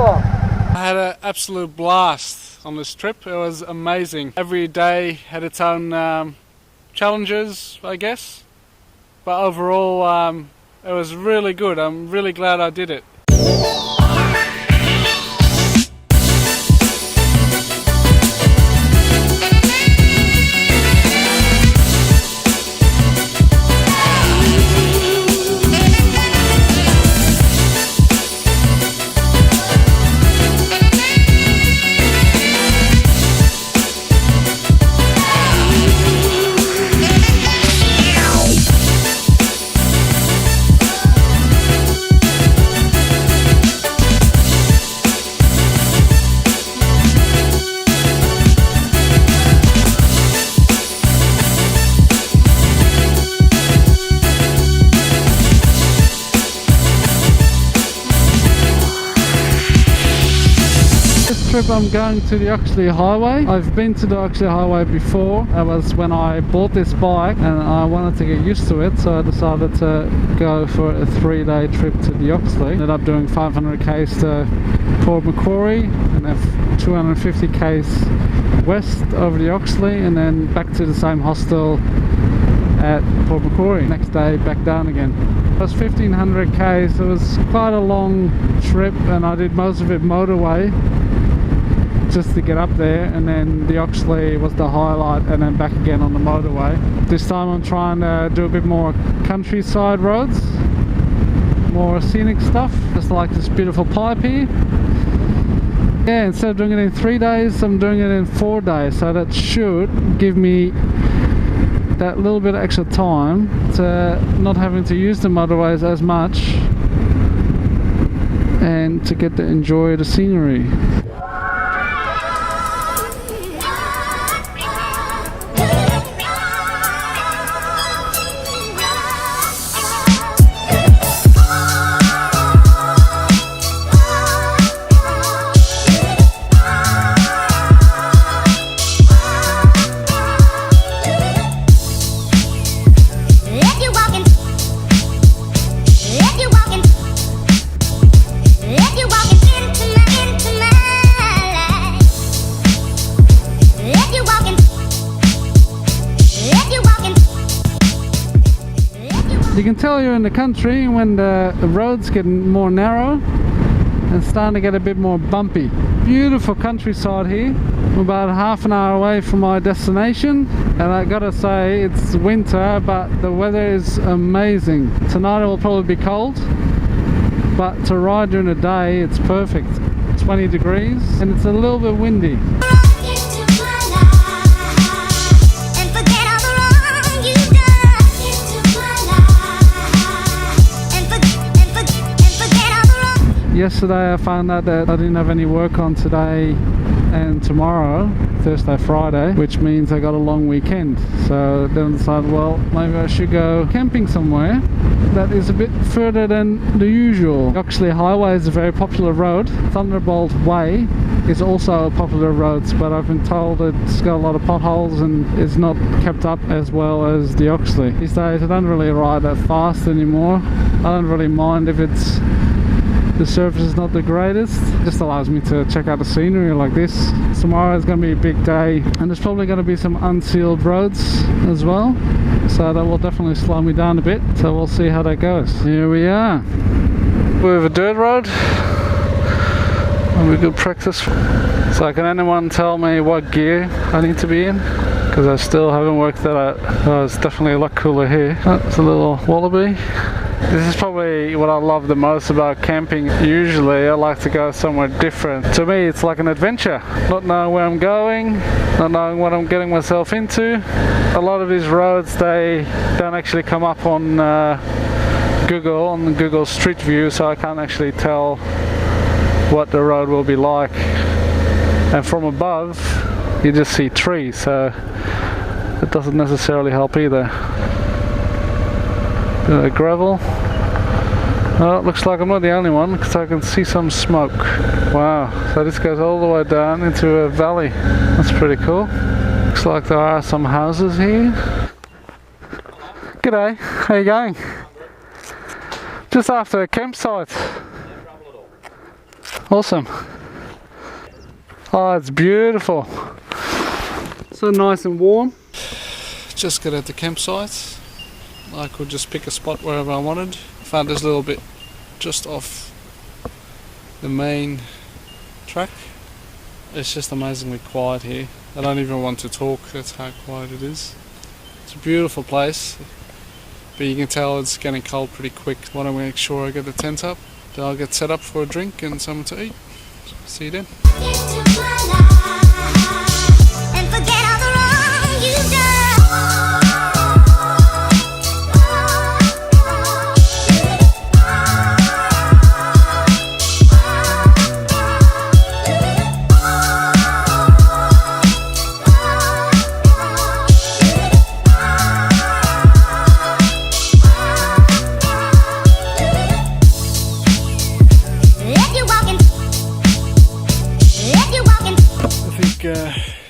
I had an absolute blast on this trip. It was amazing. Every day had its own challenges, I guess. But overall, it was really good. I'm really glad I did it. Trip I'm going to the Oxley Highway. I've been to the Oxley Highway before. That was when I bought this bike and I wanted to get used to it, so I decided to go for a 3-day trip to the Oxley. Ended up doing 500 k's to Port Macquarie and then 250 k's west over the Oxley and then back to the same hostel at Port Macquarie. Next day back down again. It was 1500 k's. It was quite a long trip and I did most of it motorway just to get up there, and then the Oxley was the highlight and then back again on the motorway. This time I'm trying to do a bit more countryside roads, more scenic stuff, just like this beautiful pipe here. Yeah, instead of doing it in 3 days, I'm doing it in 4 days, so that should give me that little bit of extra time to not having to use the motorways as much and to get to enjoy the scenery. You can tell you're in the country when the roads get more narrow and starting to get a bit more bumpy. Beautiful countryside here. I'm about half an hour away from my destination and I gotta say it's winter but the weather is amazing. Tonight it will probably be cold, but to ride during the day it's perfect. 20 degrees and it's a little bit windy. Yesterday I found out that I didn't have any work on today and tomorrow, Thursday, Friday, which means I got a long weekend. So then I decided, well, maybe I should go camping somewhere that is a bit further than the usual. Oxley Highway is a very popular road. Thunderbolt Way is also a popular road, but I've been told it's got a lot of potholes and is not kept up as well as the Oxley. These days I don't really ride that fast anymore. I don't really mind if the surface is not the greatest. It just allows me to check out the scenery like this. Tomorrow is going to be a big day and there's probably going to be some unsealed roads as well, so that will definitely slow me down a bit, so we'll see how that goes. Here we are. We have a dirt road and we good practice. So can anyone tell me what gear I need to be in? Because I still haven't worked that out. Oh, it's definitely a lot cooler here. Oh, it's a little wallaby. This is probably what I love the most about camping. Usually I like to go somewhere different. To me it's like an adventure. Not knowing where I'm going, not knowing what I'm getting myself into. A lot of these roads, they don't actually come up on Google Street View, so I can't actually tell what the road will be like. And from above you just see trees, so it doesn't necessarily help either. Bit of gravel. Oh, it looks like I'm not the only one because I can see some smoke. Wow, so this goes all the way down into a valley. That's pretty cool. Looks like there are some houses here. G'day, how you going? Just after a campsite. Awesome. Oh, it's beautiful. So nice and warm. Just got at the campsite. I could just pick a spot wherever I wanted. Found this little bit just off the main track. It's just amazingly quiet here. I don't even want to talk, that's how quiet it is. It's a beautiful place, but you can tell it's getting cold pretty quick. Want to make sure I get the tent up, then I'll get set up for a drink and something to eat. See you then.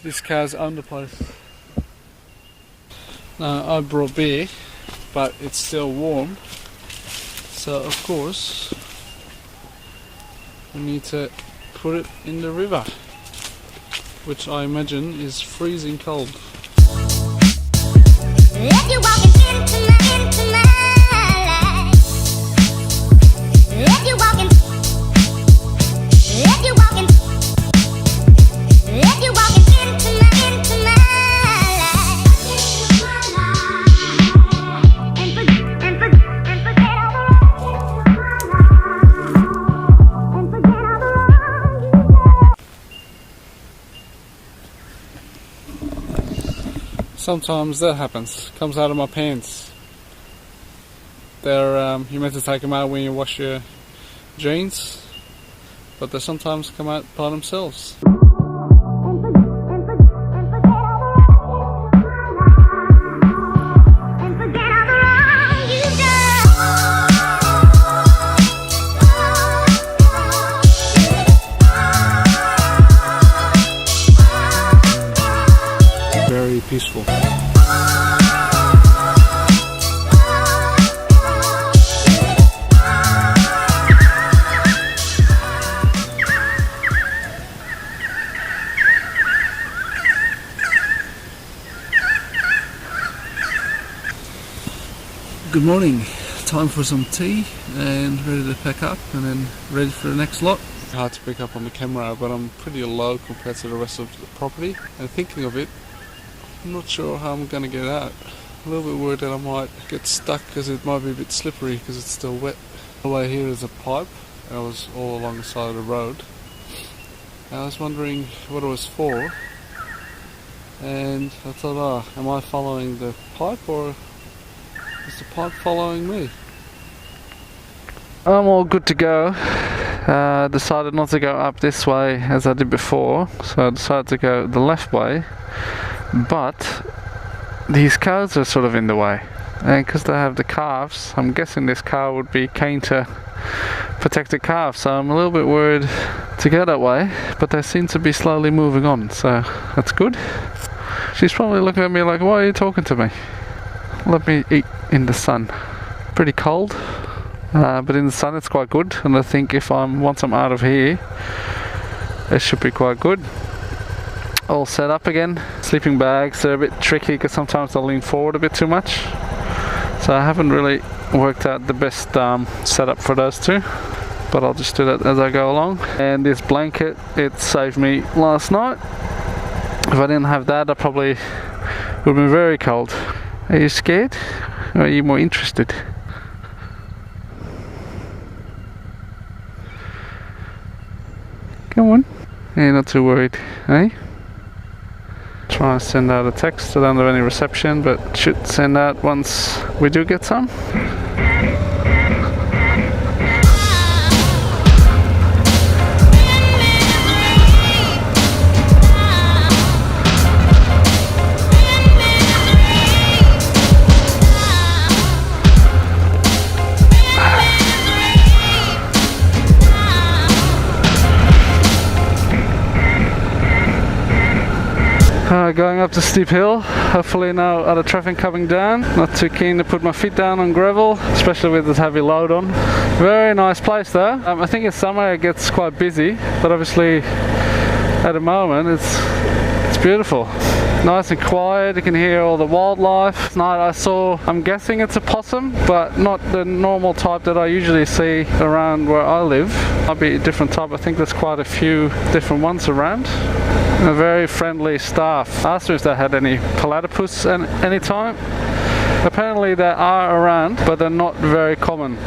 This car's owned the place. Now I brought beer, but it's still warm, so of course we need to put it in the river, which I imagine is freezing cold. If you're walking into my life, if you're walking, if you're walking, if you're walking into my life, and forget all the wrong. Sometimes that happens. Comes out of my pants. They're you meant to take them out when you wash your jeans, but they sometimes come out by themselves. Very peaceful. Good morning. Time for some tea and ready to pack up and then ready for the next lot. Hard to pick up on the camera, but I'm pretty low compared to the rest of the property, and thinking of it, I'm not sure how I'm going to get out. A little bit worried that I might get stuck because it might be a bit slippery because it's still wet. The way here is a pipe, and it was all along the side of the road. And I was wondering what it was for, and I thought, oh, am I following the pipe or is the pipe following me? I'm all good to go. Decided not to go up this way as I did before, so I decided to go the left way. But these cars are sort of in the way, and because they have the calves, I'm guessing this car would be keen to protect the calves, so I'm a little bit worried to go that way, but they seem to be slowly moving on, so that's good. She's probably looking at me like, why are you talking to me? Let me eat in the sun. Pretty cold, but in the sun it's quite good, and I think once I'm out of here, it should be quite good. All set up again. Sleeping bags are a bit tricky because sometimes I lean forward a bit too much, so I haven't really worked out the best setup for those two, but I'll just do that as I go along. And this blanket, it saved me last night. If I didn't have that, I probably would have been very cold. Are you scared or are you more interested? Come on. You're not too worried, eh? Try and send out a text. I don't have any reception, but should send out once we do get some. Going up the steep hill. Hopefully no other traffic coming down. Not too keen to put my feet down on gravel, especially with this heavy load on. Very nice place though. I think in summer it gets quite busy, but obviously at the moment it's beautiful. Nice and quiet, you can hear all the wildlife. Tonight I saw, I'm guessing it's a possum, but not the normal type that I usually see around where I live. Might be a different type. I think there's quite a few different ones around. A very friendly staff. I asked them if they had any platypus any time. Apparently they are around, but they're not very common.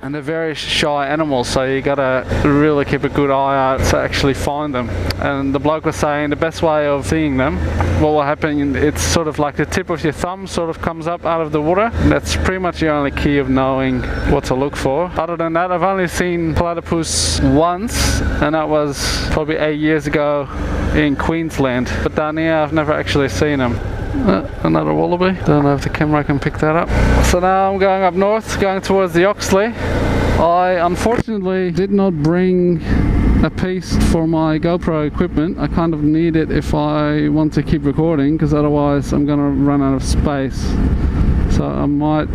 And they're very shy animals, so you gotta really keep a good eye out to actually find them. And the bloke was saying the best way of seeing them, what will happen, it's sort of like the tip of your thumb sort of comes up out of the water. That's pretty much the only key of knowing what to look for. Other than that, I've only seen platypus once, and that was probably 8 years ago in Queensland. But down here I've never actually seen them. Another wallaby. Don't know if the camera can pick that up. So now I'm going up north, going towards the Oxley. I unfortunately did not bring a piece for my GoPro equipment. I kind of need it if I want to keep recording, because otherwise I'm gonna run out of space. So I might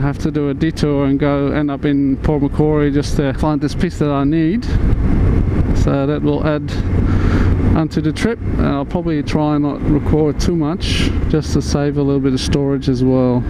have to do a detour and go end up in Port Macquarie just to find this piece that I need. So that will add onto the trip. I'll probably try and not record too much just to save a little bit of storage as well.